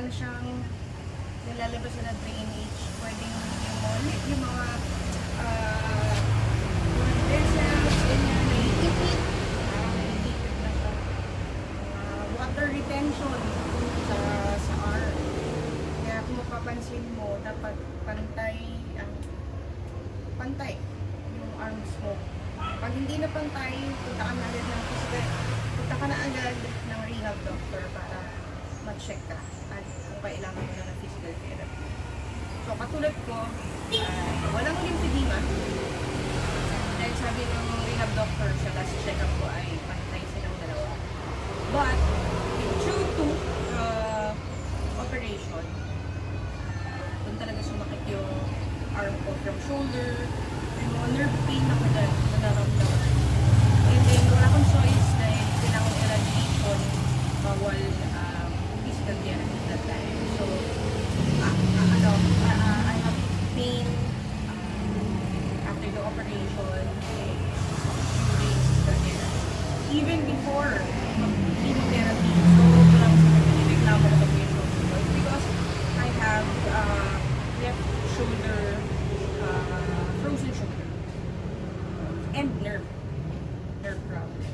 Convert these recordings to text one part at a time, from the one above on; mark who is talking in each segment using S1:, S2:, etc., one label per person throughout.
S1: na siyang nilalabas na drainage. Pwedeng yung mga blood vessels, ganyan, naiipit. Naiipit na siya. Water retention sa arm. Kaya kung mapapansin mo, dapat pantay yung arms mo. Pag hindi na pantay, punta ka na agad ng rehab doctor para ma-check ka at kung kailangan mo na ng physical therapy. So katulad ko, walang lymphedema. Dahil sabi ng rehab doctor sa last check-up ko ay pantay silang dalawa. But, due to operation, doon talaga sumakit yung arm ko from shoulder, may mga nerve pain ako dyan na naramdaman. And then, wala akong choice dahil kailangan eradication bawal physical therapy that time. So, I have pain after the operation, few days physical therapy. Even before chemotherapy, so lang sa reklamo ko yung shoulder ko. Because I have left shoulder, frozen shoulder, and nerve problem.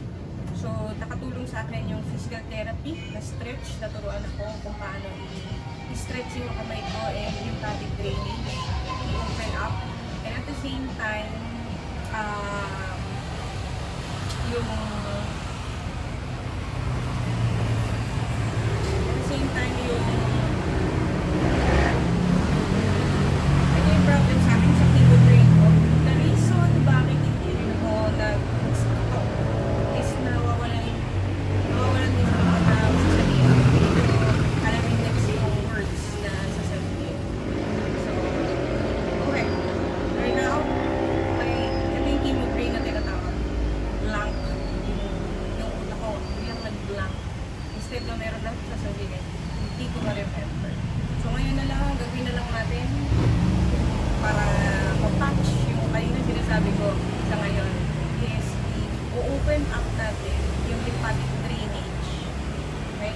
S1: So, nakatulong sa akin yung physical therapy, na-stretch, naturuan ako kung paano i-stretch yung kamay ko and lymphatic drainage, i-open up. And at the same time, yung ito yung problem sa akin sa chemo drain ko. The reason bakit hindi rin ako nag-stop is nawawalan din sa mga tao sasabihin. Hindi ko alam yung next yung words na sasabihin. So, okay. Right now, ito yung chemo drain na tinatawag. Blank. Yung utak ko, biglang nag-blank. Instead na meron lang sasabihin, hindi ko ma-remember. So ngayon na lang, gagawin na lang natin para ma-patch yung kanina sinasabi ko sa ngayon is i-open up natin yung lymphatic drainage. Okay?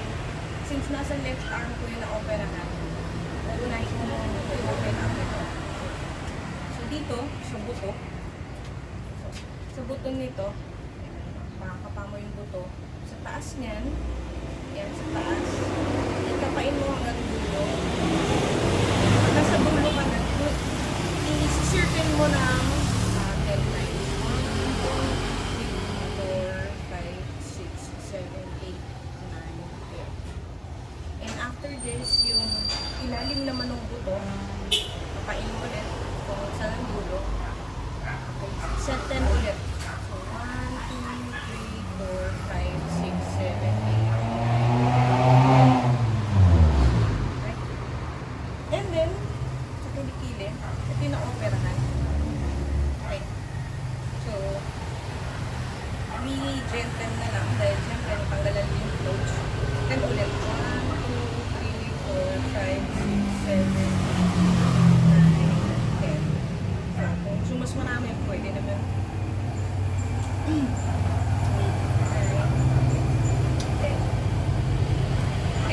S1: Since nasa left arm ko yung na-operahan, uunahin ko mo i-open up ito. So dito, sa buto, sa buto nito, makakapa mo yung buto. Sa taas niyan, yan sa taas, ikapain mo hanggang dulo. Pag nasa dulo ka na, i-circle mo ng 10 times. 1, 2, 3, 4, 5, 6, 7, 8, 9, 10. And after this, yung ilalim naman ng buto, kapain mo ulit kung saan ang dulo. Okay, set 10 ulit. So, 1, 2, 3, 4, 5, 6, 7, 8. And then, sa kilikili, ito yung na-operahan. Okay. So, really gentle na lang dahil siyempre natanggalan yung clothes. Then ulit. 1, 2, 3, 4, 5, 6, 7, 8, 9, 10. So, kung mas marami, pwede naman.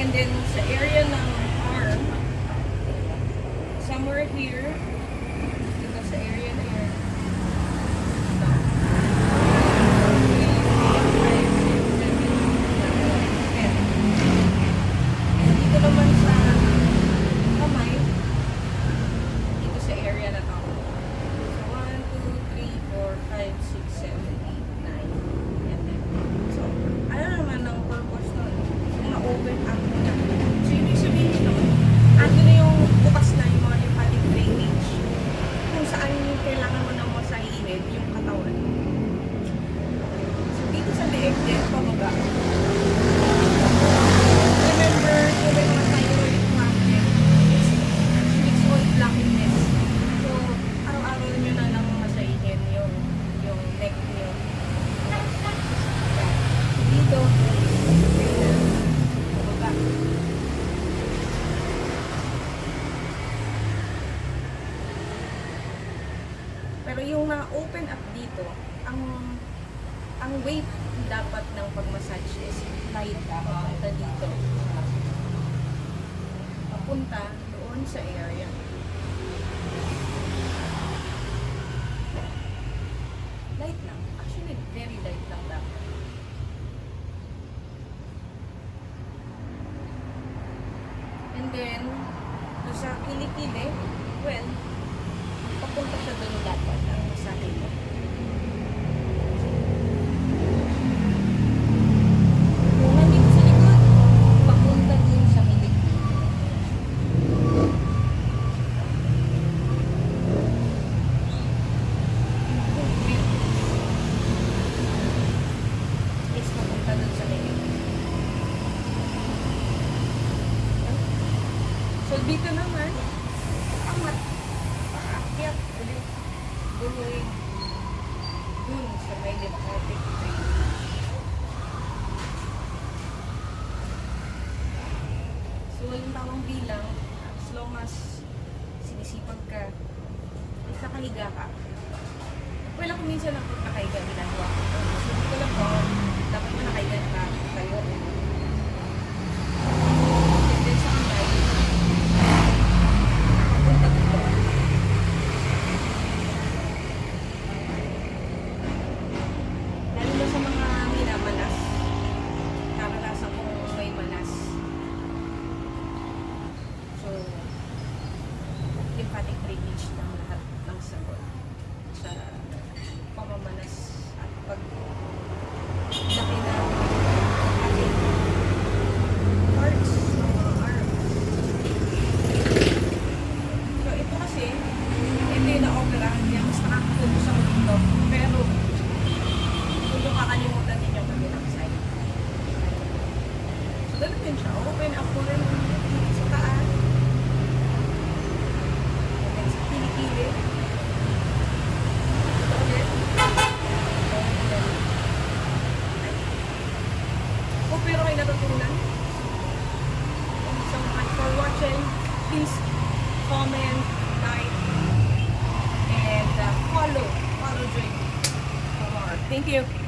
S1: And then, sa area ng arm, somewhere here, dito sa area na yan. Dito naman sa kamay, dito sa area na to. So, 1, 2, 3, 4, 5, 6, 7, 8, 9, and then. So, ano naman ang purpose nun? Kung na-open up mo na. So, ibig sabihin nun, ando na yung bukas na yung mga lymphatic drainage kung saan yung kailangan mo nang masahihid yung katawan. So, dito sa leeg din, pababa. Remember, yung may mga thyroid problem is mixed blackness. So, araw-araw nyo na lang masahihin yung neck nyo. Dito, pababa. Pero yung na-open up dito, ang weight dapat ng pag-massage is light papunta dito. papunta doon sa area. Light lang. Actually, very light lang dapat. And then, doon sa kilikili, well, papunta siya doon dapat ang masahe mo. Kung nandito sa likod, papunta doon sa kilikili. Is papunta doon sa kilikili. So, dito naman, angat. Paakyat ulit. Going dun sa may Democratic Train. So, walang tamang bilang. As long as sinisipag ka, at nakahiga ka. Well, ako minsan ako nakahiga, ginagawa ko. So, dito lang po, dapat mo nakahiga ka kayo. And then sa kamay, papunta dito. Lalo na sa mga minamanas. Naranasan ko may manas. So, lymphatic drainage ng lahat ng sagot sa pamamanas at pag laki na ating parts ng mga arms. So, ito kasi, ito yung na-operahan niya. Mas nakakakulos ako dito. Pero, kung yung kakalimutan din yung kabilang side. So, ganun din siya. Open up ko rin sa taas. And then, sa kilikili. Ito ulit. Kung pero kayo natutunan. Thank you so much for watching. Please comment, like, and follow Drake for more. Thank you.